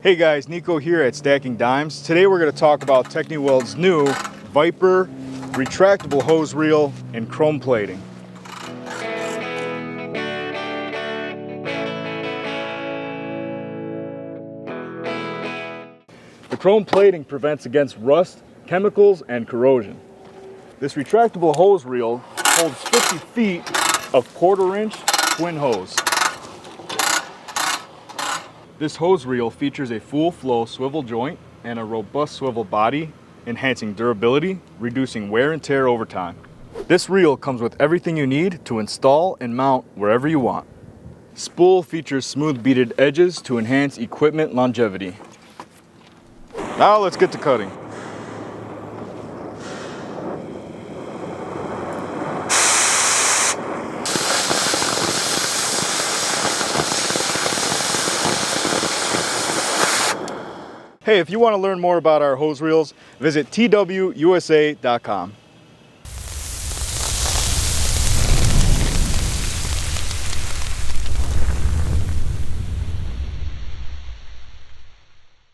Hey guys, Nico here at Stacking Dimes. Today we're going to talk about TechniWeld's new Viper retractable hose reel and chrome plating. The chrome plating prevents against rust, chemicals, and corrosion. This retractable hose reel holds 50 feet of 1/4-inch twin hose. This hose reel features a full flow swivel joint and a robust swivel body, enhancing durability, reducing wear and tear over time. This reel comes with everything you need to install and mount wherever you want. Spool features smooth beaded edges to enhance equipment longevity. Now let's get to cutting. Hey, if you want to learn more about our hose reels, visit twusa.com.